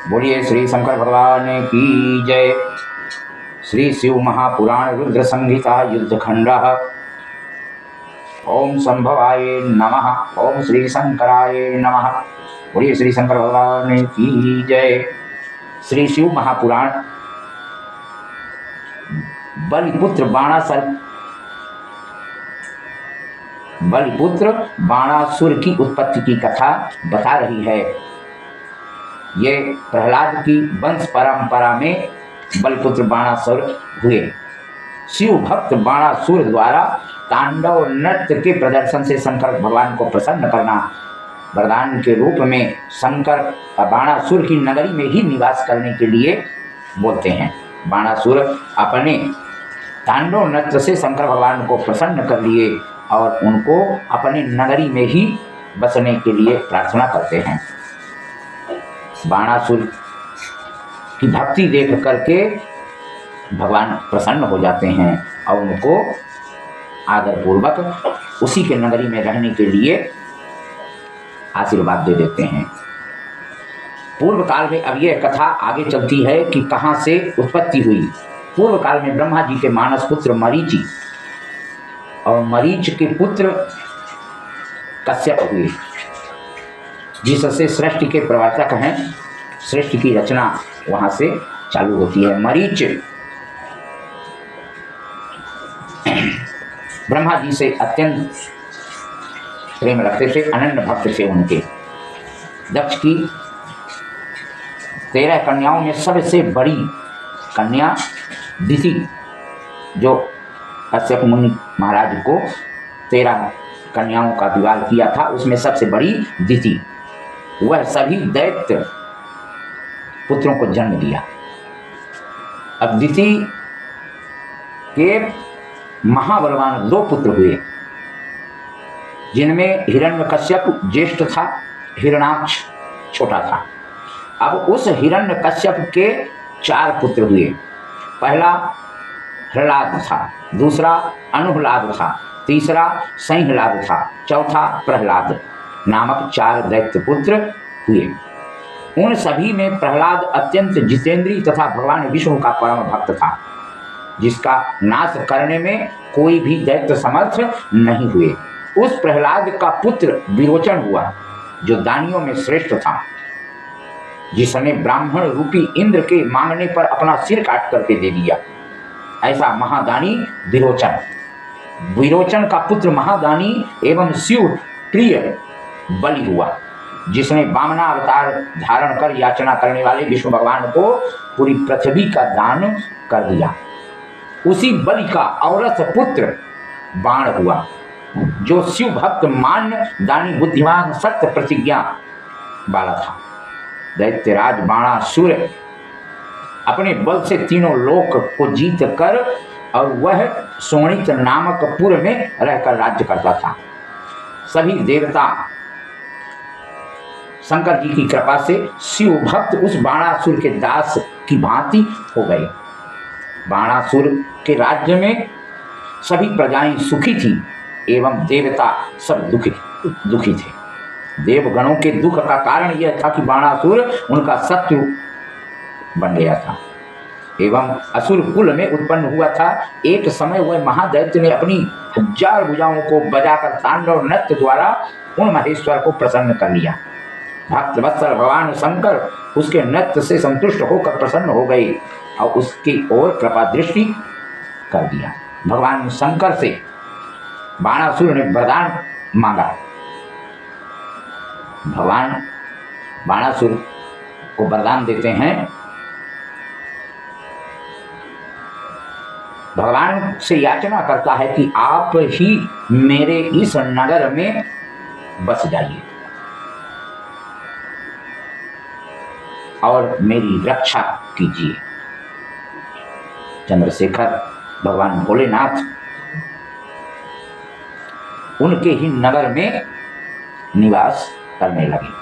बोलिए श्री शंकर भगवान की जय। श्री शिव महापुराण रुद्र संहिता युद्धखंड। ओम संभवाय नमः। ओम श्री शंकराय नमः। बोलिए श्री शंकर भगवान की जय। श्री शिव महापुराण बलिपुत्र बाणासुर की उत्पत्ति की कथा बता रही है। ये प्रहलाद की वंश परंपरा में बलिपुत्र बाणासुर हुए। शिव भक्त बाणासुर द्वारा तांडव नृत्य के प्रदर्शन से शंकर भगवान को प्रसन्न करना वरदान के रूप में शंकर बाणासुर की नगरी में ही निवास करने के लिए बोलते हैं। बाणासुर अपने तांडव नृत्य से शंकर भगवान को प्रसन्न कर लिए और उनको अपनी नगरी में ही बसने के लिए प्रार्थना करते हैं। बाणासुर की भक्ति देख करके भगवान प्रसन्न हो जाते हैं और उनको आदरपूर्वक उसी के नगरी में रहने के लिए आशीर्वाद दे देते हैं। पूर्व काल में अब यह कथा आगे चलती है कि कहाँ से उत्पत्ति हुई। पूर्व काल में ब्रह्मा जी के मानस पुत्र मरीचि और मरीच के पुत्र कश्यप हुए, जिससे सृष्टि के प्रवर्तक हैं। सृष्टि की रचना वहाँ से चालू होती है। मरीच ब्रह्मा जी से अत्यंत प्रेम रखते थे, अनन्य भक्त थे उनके। दक्ष की 13 कन्याओं में सबसे बड़ी कन्या दिति, जो कश्यप मुनि महाराज को 13 कन्याओं का विवाह किया था, उसमें सबसे बड़ी दिति, वह सभी दैत्य पुत्रों को जन्म दिया। अब दिति के महाबलवान 2 पुत्र हुए, जिनमें हिरण्यकश्यप ज्येष्ठ था, हिरण्याक्ष छोटा था। अब उस हिरण्यकश्यप के 4 पुत्र हुए। पहला ह्लाद था, दूसरा अनुह्लाद था, तीसरा संह्लाद था, चौथा प्रहलाद नामक 4 दैत्य पुत्र हुए। उन सभी में प्रहलाद अत्यंत जितेंद्रिय तथा भगवान विष्णु का परम भक्त था, जिसका नाश करने में कोई भी दैत्य समर्थ नहीं हुए। उस प्रहलाद का पुत्र विरोचन हुआ, जो दानियों में श्रेष्ठ था, जिसने ब्राह्मण रूपी इंद्र के मांगने पर अपना सिर काट करके दे दिया। ऐसा महादानी विरोचन का पुत्र महादानी एवं शिव प्रिय बलि हुआ, जिसने वामना अवतार धारण कर याचना करने वाले विष्णु भगवान को पूरी पृथ्वी का दान कर दिया। उसी बलि का औरस पुत्र बाण हुआ, जो शिव भक्त मान्य दानी बुद्धिमान सत्य प्रतिज्ञा वाला था। दैत्यराज बाणासुर अपने बल से तीनों लोक को जीत कर और वह सोणित नामक पुर में रहकर राज्य करता था। सभी देवता शंकर जी की कृपा से शिव भक्त उस बाणासुर के दास की भांति हो गए। बाणासुर के राज्य में सभी प्रजाएं सुखी थी एवं देवता सब दुखी थे। देवगणों के दुख का कारण यह था कि बाणासुर उनका शत्रु बन गया था एवं असुर कुल में उत्पन्न हुआ था। एक समय वह महादैत्य ने अपनी 1000 भुजाओं को बजाकर तांडव नृत्य द्वारा उन महेश्वर को प्रसन्न कर लिया। भक्त वत्सल भगवान शंकर उसके नृत्य से संतुष्ट होकर प्रसन्न हो गए और उसकी ओर कृपा दृष्टि कर दिया। भगवान शंकर से बाणासुर ने वरदान मांगा। भगवान बाणासुर को वरदान देते हैं। भगवान से याचना करता है कि आप ही मेरे इस नगर में बस जाइए और मेरी रक्षा कीजिए। चंद्रशेखर भगवान भोलेनाथ उनके ही नगर में निवास करने लगे।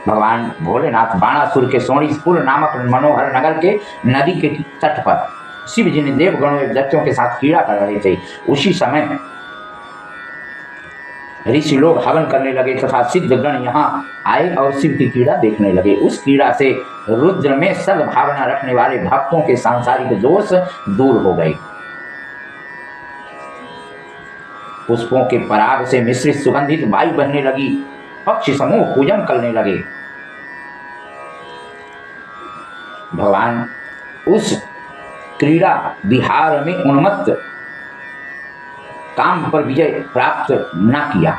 भगवान भोलेनाथ बाणासुर के सोणीपुर नामक मनोहर नगर के नदी के तट पर शिव जी ने देवगणों एवं दैत्यों के साथ क्रीड़ा कर रहे थे। उसी समय ऋषि लोग हवन करने लगे तथा सिद्धगण यहाँ आए और शिव की क्रीड़ा देखने लगे। उस क्रीड़ा से रुद्र में सद्भावना रखने वाले भक्तों के सांसारिक दोष दूर हो गए। पुष्पों के पराग से मिश्रित सुगंधित वायु बहने लगी। पक्षी समूह पूजन करने लगे। भगवान उस क्रीड़ा विहार में उन्मत्त काम पर विजय प्राप्त न किया।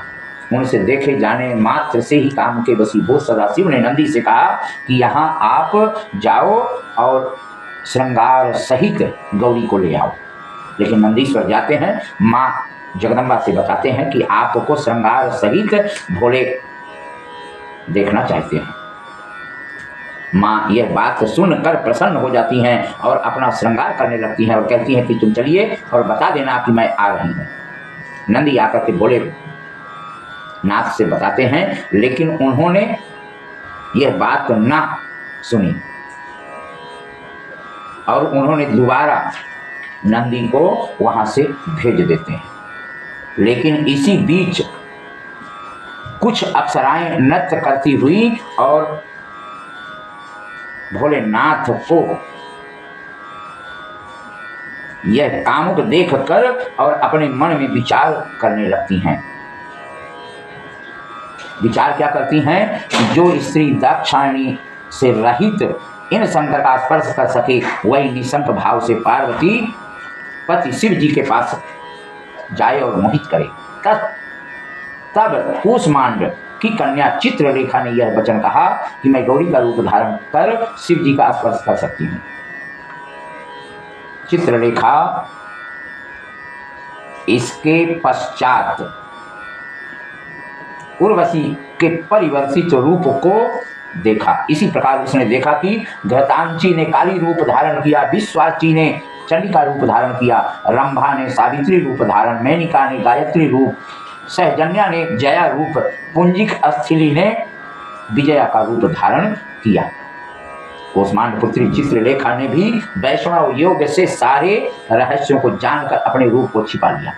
उनसे देखे जाने मात्र से ही काम के वशीभूत सदाशिव ने नंदी से कहा कि यहाँ आप जाओ और श्रृंगार सहित गौरी को ले आओ। लेकिन नंदीश्वर जाते हैं, माँ जगदम्बा से बताते हैं कि आपको श्रृंगार सहित भोले देखना चाहते हैं। माँ यह बात सुनकर प्रसन्न हो जाती हैं और अपना श्रृंगार करने लगती हैं और कहती हैं कि तुम चलिए और बता देना कि मैं आ रही हूँ। नंदी आकर के भोले नाथ से बताते हैं, लेकिन उन्होंने यह बात ना सुनी और उन्होंने दोबारा नंदी को वहां से भेज देते हैं। लेकिन इसी बीच कुछ अप्सराएं नृत्य करती हुई और भोलेनाथ को यह कामुक देखकर और अपने मन में विचार करने लगती हैं। विचार क्या करती हैं? जो स्त्री दाक्षायणी से रहित इन शंकर का स्पर्श कर सके वही निशंक भाव से पार्वती पति शिव जी के पास जाए और मोहित करे। तब कूष्मांड की कन्या चित्रलेखा ने यह वचन कहा कि मैं गौरी का रूप धारण कर शिव जी का स्पर्श कर सकती हूँ। चित्रलेखा इसके पश्चात उर्वशी के परिवर्तित रूप को देखा। इसी प्रकार उसने देखा कि घृतांची ने काली रूप धारण किया, विश्वाची ने चंडिका रूप धारण किया, रंभा ने सावित्री रूप धारण, मेनिका ने गायत्री रूप, सहजन्या ने जया रूप, पुंजिक अस्थिली ने विजया का रूप धारण किया। कूष्मांड पुत्री चित्रलेखा ने भी वैष्णव योग से सारे रहस्यों को जानकर अपने रूप को छिपा लिया।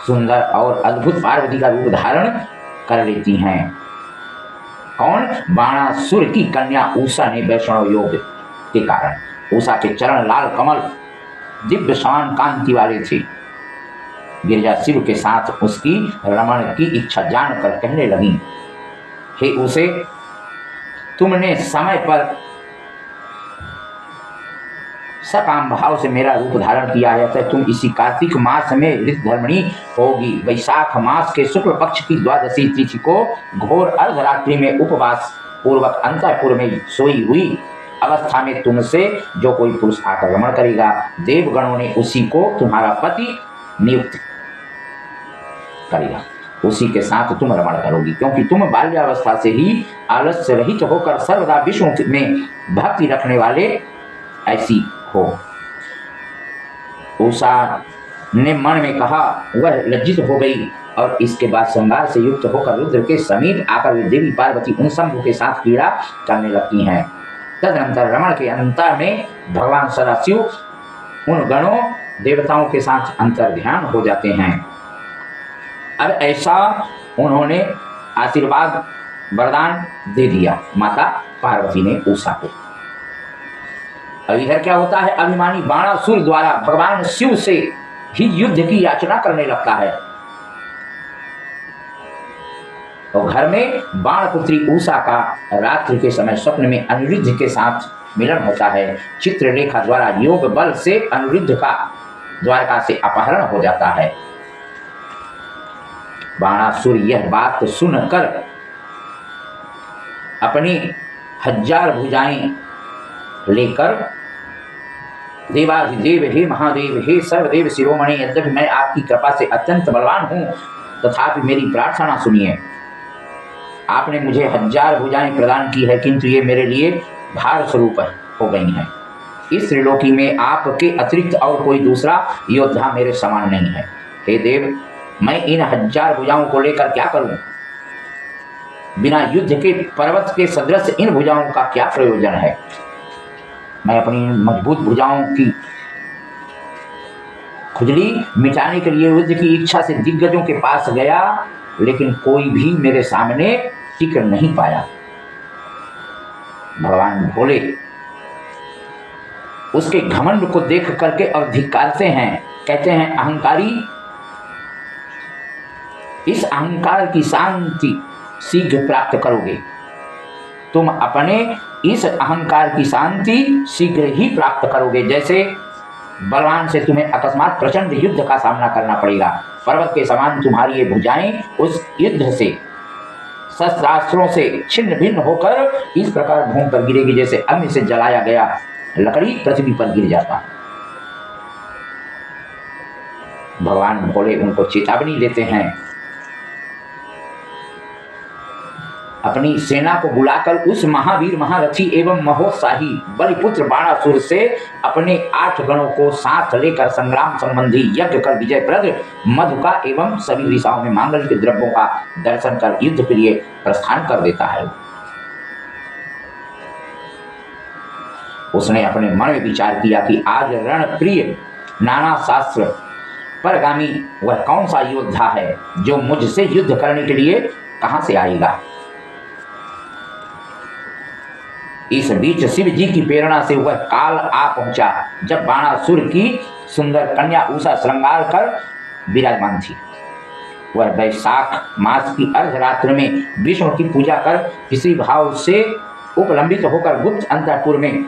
सुंदर और अद्भुत पार्वती का रूप धारण कर लेती हैं। कौन? बाणासुर की कन्या उषा ने वैष्णव योग के कारण। उषा के चरण लाल कमल दिव्य समान कांति वाले थे। गिरिजा शिव के साथ उसकी रमण की इच्छा जानकर कहने लगी, हे उसे, तुमने समय पर सकाम भाव से मेरा रूप धारण किया है, अतः तुम इसी कार्तिक मास में ऋतधर्मिणी होगी। वैशाख मास के शुक्ल पक्ष की द्वादशी तिथि को घोर अर्धरात्रि में उपवास पूर्वक अंतःपुर में सोई हुई अवस्था में तुमसे जो कोई पुरुष आकर रमण करेगा, देवगणों ने उसी को तुम्हारा पति नियुक्त करेगा। उसी के साथ तुम रमण करोगी, क्योंकि तुम बाल्यावस्था से ही आलस्य रहित होकर सर्वदा विष्णु में भक्ति रखने वाले ऐसी हो। उषा ने मन में कहा। वह लज्जित हो गई और इसके बाद श्रृंगार से युक्त होकर रुद्र के समीप आकर वे देवी पार्वती उन शंभु के साथ क्रीड़ा करने लगती हैं। तदनंतर रमण के अंतर में भगवान सदाशिव उन गणों देवताओं के साथ अंतर ध्यान हो जाते हैं। अब ऐसा उन्होंने आशीर्वाद वरदान दे दिया माता पार्वती ने उषा को। अब इधर क्या होता है? अभिमानी बाणासुर द्वारा भगवान शिव से ही युद्ध की याचना करने लगता है। तो घर में बाणपुत्री उषा का रात्रि के समय स्वप्न में अनिरुद्ध के साथ मिलन होता है। चित्रलेखा द्वारा योग बल से अनिरुद्ध का द्वारका से अपहरण हो जाता है। बाणासुर यह बात सुनकर अपनी 1000 भुजाएं लेकर देवाधिदेव, हे महादेव, हे सर्वदेव शिरोमणि, यद्यपि मैं आपकी कृपा से अत्यंत बलवान हूँ तथापि मेरी प्रार्थना सुनिए। आपने मुझे 1000 भुजाएं प्रदान की है, किंतु ये मेरे लिए भार स्वरूप हो गई हैं। इस त्रिलोकी में आपके अतिरिक्त और कोई दूसरा योद्धा मेरे समान नहीं है। हे देव, मैं इन 1000 भुजाओं को लेकर क्या करूं? बिना युद्ध के पर्वत के सदृश इन भुजाओं का क्या प्रयोजन है? मैं अपनी मजबूत भुजाओं की खुजली मिटाने के लिए युद्ध की इच्छा से दिग्गजों के पास गया, लेकिन कोई भी मेरे सामने टिक नहीं पाया। भगवान भोले उसके घमंड को देख करके और धिक्कारते हैं, कहते हैं अहंकारी, इस अहंकार की शांति शीघ्र प्राप्त करोगे। तुम अपने इस अहंकार की शांति शीघ्र ही प्राप्त करोगे। जैसे बलवान से तुम्हें अकस्मात प्रचंड युद्ध का सामना करना पड़ेगा, पर्वत के समान तुम्हारी ये भुजाएं उस युद्ध से शस्त्रास्त्रों से छिन्न भिन्न होकर इस प्रकार भूमि पर गिरेगी जैसे अग्नि से जलाया गया लकड़ी पृथ्वी पर गिर जाता। भगवान भोले उनको चेतावनी देते हैं, अपनी सेना को बुलाकर उस महावीर महारथी एवं महोत्साही बलिपुत्र बाणासुर से अपने 8 गणों को साथ लेकर संग्राम संबंधी यज्ञ कर विजयप्रद मधु का एवं सभी दिशाओं में मांगल्य के द्रव्यों का दर्शन कर युद्ध के लिए प्रस्थान कर देता है। उसने अपने मन में विचार किया कि आज रण प्रिय नाना शास्त्र परगामी वह कौन सा योद्धा है जो मुझसे युद्ध करने के लिए कहां से आएगा। इस बीच शिव जी की प्रेरणा से वह काल आ पहुंचा जब बाणासुर की सुंदर कन्या उषा श्रृंगार कर विराजमान थी। वह वैशाख मास की अर्धरात्र में विष्णु की पूजा कर इसी भाव से उपलंबित होकर गुप्त अंतःपुर में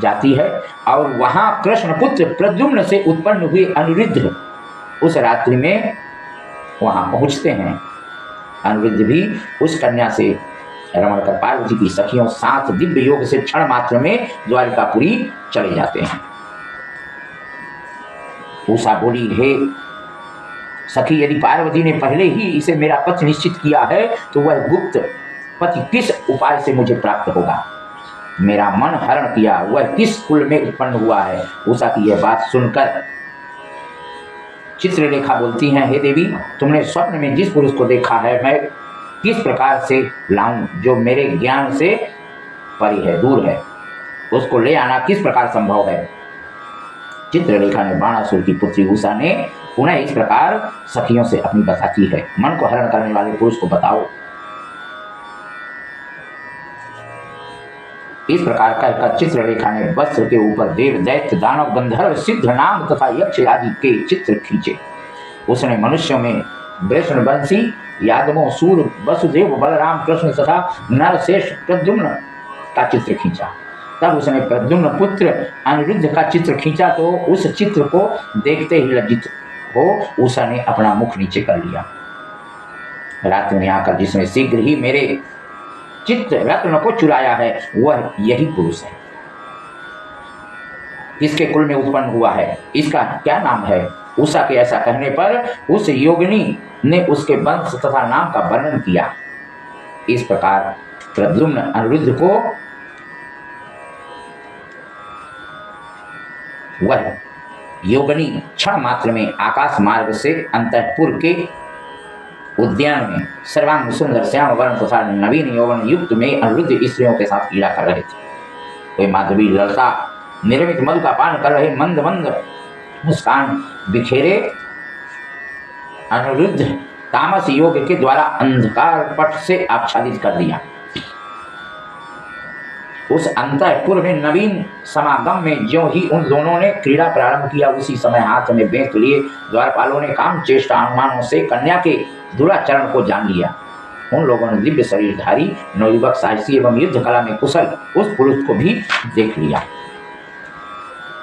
जाती है और वहां कृष्ण पुत्र प्रद्युम्न से उत्पन्न हुए अनिरुद्ध उस रात्रि में वहां पहुंचते हैं। अनिरुद्ध भी उस कन्या से रमण कर पार्वती की सखियों साथ दिव्य योग से क्षण मात्र में द्वारिकापुरी चले जाते हैं। उषा बोली, हे सखी, यदि पार्वती ने पहले ही इसे मेरा पति निश्चित किया है तो वह गुप्त पति किस उपाय से मुझे प्राप्त होगा। मेरा मन हरण किया वह किस कुल में उत्पन्न हुआ है। उषा की यह बात सुनकर चित्रलेखा बोलती हैं, हे देवी, तुमने स्वप्न में जिस पुरुष को देखा है मैं किस प्रकार से लाऊं जो मेरे ज्ञान से परे है, दूर है, उसको ले आना किस प्रकार संभव है। चित्रलेखा ने बाणासुर की पुत्री उषा ने पुनः इस प्रकार सखियों से अपनी बताती है, मन को हरण करने वाले पुरुष को बताओ। इस प्रकार कहकर चित्रलेखा ने वस्त्र के ऊपर देव दैत्य दानव गंधर्व सिद्ध नाग तथा यक्ष आदि के चित्र खींचे। उसने मनुष्यों में वृषणवंशी यादवों सूर वसुदेव बलराम कृष्ण तथा नरशेष प्रद्युम्न का चित्र खींचा। तब उसने प्रद्युम्न पुत्र अनिरुद्ध का चित्र खींचा तो उस चित्र को देखते ही लज्जित हो उषा ने अपना मुख नीचे कर लिया। रात्रि में आकर जिसने शीघ्र ही मेरे चित्त रत्न को चुराया है वह यही पुरुष है। किसके कुल में उत्पन्न हुआ है, इसका क्या नाम है। उषा के ऐसा कहने पर उस योगिनी ने उसके वंश तथा नाम का वर्णन किया। इस प्रकार प्रद्युम्न अनिरुद्ध को वह योगिनी क्षण मात्र में आकाश मार्ग से अंतःपुर के उद्यान में सर्वांग सुंदर श्याम वर्ण तथा नवीन यौवन युक्त में अनिरुद्ध स्त्रियों के साथ क्रीड़ा कर रहे थे। वे माधवी ललता निर्मित मधु का पान कर रहे, मंद मंद मुस्कान बिखेरे अनिरुद्ध तामस योग के द्वारा अंधकार पट से आच्छादित कर दिया। उस अंतःपुर में नवीन समागम में ज्यों ही उन दोनों ने क्रीड़ा प्रारंभ किया उसी समय हाथ में बेंत लिए द्वारपालों ने काम चेष्टा अनुमानों से कन्या के दुराचरण को जान लिया। उन लोगों ने दिव्य शरीरधारी नवयुवक साहसी एवं युद्ध कला में कुशल उस पुरुष को भी देख लिया।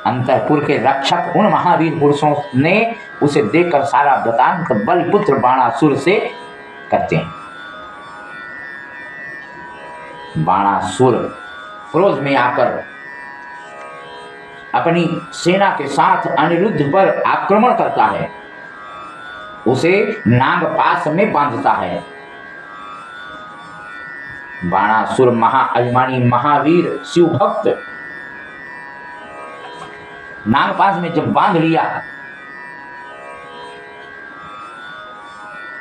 अंतःपुर के रक्षक उन महावीर पुरुषों ने उसे देखकर सारा वृतांत बलिपुत्र बाणासुर से करते हैं। बाणासुर क्रोध में आकर अपनी सेना के साथ अनिरुद्ध पर आक्रमण करता है, उसे नागपाश में बांधता है। बाणासुर महाअभिमानी महावीर शिव भक्त नागपाश में जब बांध लिया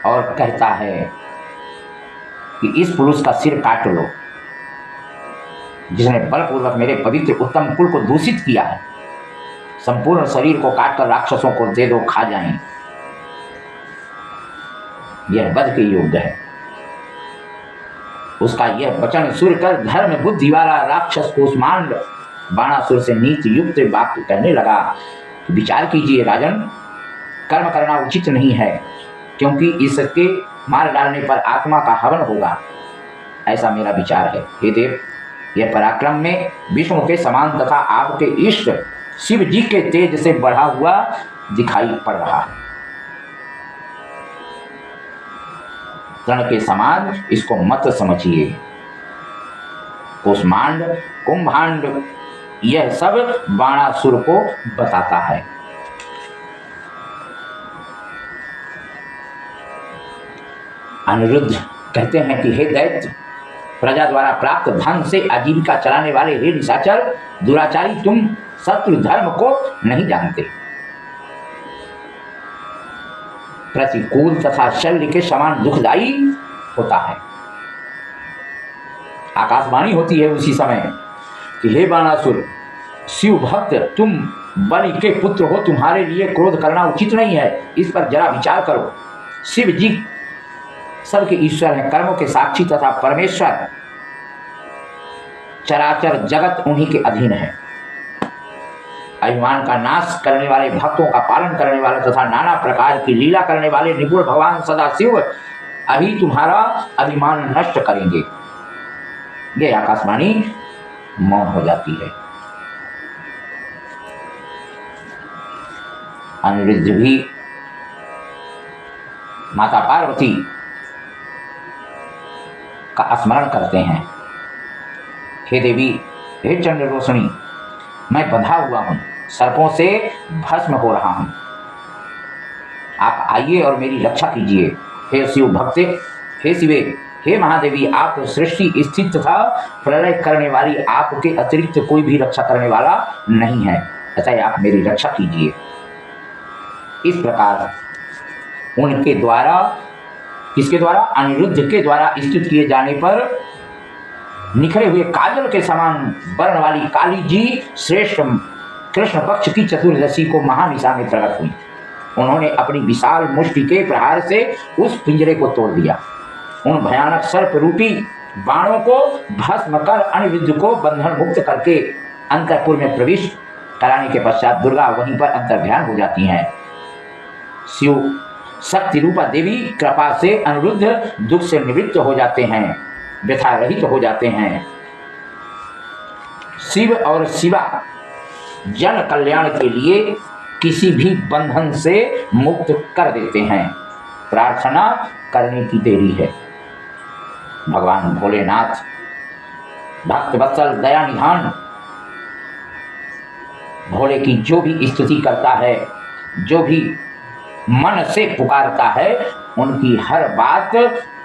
और कहता है कि इस पुरुष का सिर काट लो जिसने बलपूर्वक मेरे पवित्र उत्तम कुल को दूषित किया है। संपूर्ण शरीर को काटकर राक्षसों को दे दो, खा जाएं। यह वध के योग्य है। उसका यह वचन सुनकर धर्म बुद्धि वाला राक्षस कूष्मांड बाणासुर से नीति युक्त वाक्य कहने लगा। विचार कीजिए राजन, कर्म करना उचित नहीं है, क्योंकि इसके मार डालने पर आत्मा का हवन होगा, ऐसा मेरा विचार है। हे देव, यह पराक्रम में विष्णु के समान तथा आपके इष्ट शिव जी के तेज से बढ़ा हुआ दिखाई पड़ रहा है। तृण के समान इसको मत समझिए। कूष्मांड, कुंभांड, यह सब बाणासुर को बताता है। अनिरुद्ध कहते हैं कि हे दैत्य, प्रजा द्वारा प्राप्त धन से आजीविका चलाने वाले हे निशाचर, दुराचारी, तुम शत्रु धर्म को नहीं जानते। प्रतिकूल तथा शल्य के समान दुखदायी होता है। आकाशवाणी होती है उसी समय कि हे बाणासुर, शिव भक्त, तुम बलि के पुत्र हो, तुम्हारे लिए क्रोध करना उचित नहीं है। इस पर जरा विचार करो। शिव जी सबके ईश्वर हैं, कर्मों के साक्षी तथा परमेश्वर। चराचर जगत उन्हीं के अधीन है। अभिमान का नाश करने वाले, भक्तों का पालन करने वाले तथा नाना प्रकार की लीला करने वाले निपुण भगवान सदाशिव अभी तुम्हारा अभिमान नष्ट करेंगे। ये आकाशवाणी मौन हो जाती है। अनिरुद्ध भी माता पार्वती का स्मरण करते हैं। हे देवी, हे चंद्र रोशनी, मैं बंधा हुआ हूँ, सर्पों से भस्म हो रहा हूँ, आप आइए और मेरी रक्षा कीजिए। हे शिव भक्ते, हे शिवे, हे महादेवी, आप सृष्टि स्थित तथा प्रलय करने वाली, आपके अतिरिक्त कोई भी रक्षा करने वाला नहीं है, अतः आप मेरी रक्षा कीजिए। इस प्रकार उनके द्वारा, किसके द्वारा? अनिरुद्ध के द्वारा स्तुत किए जाने पर निखरे हुए काजल के समान वर्ण वाली काली जी श्रेष्ठ कृष्ण पक्ष की चतुर्दशी को महानिशा में प्रकट हुई। उन्होंने अपनी विशाल मुष्टि के प्रहार से उस पिंजरे को तोड़ दिया। उन भयानक सर्प रूपी बाणों को भस्म कर अनिरुद्ध को बंधन मुक्त करके अंतःपुर में प्रवेश कराने के पश्चात दुर्गा वहीं पर अंतर्ध्यान हो जाती हैं। शिव शक्ति रूपा देवी कृपा से अनिरुद्ध दुख से निवृत्त हो जाते हैं, व्यथा रहित हो जाते हैं। शिव और शिवा जन कल्याण के लिए किसी भी बंधन से मुक्त कर देते हैं। प्रार्थना करने की देरी है। भगवान भोलेनाथ भक्त वत्सल दया निधान भोले की जो भी स्तुति करता है, जो भी मन से पुकारता है, उनकी हर बात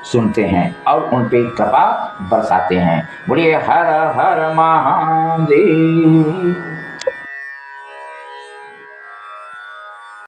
सुनते हैं और उन पे कृपा बरसाते हैं। बोलिए हर हर महादेव।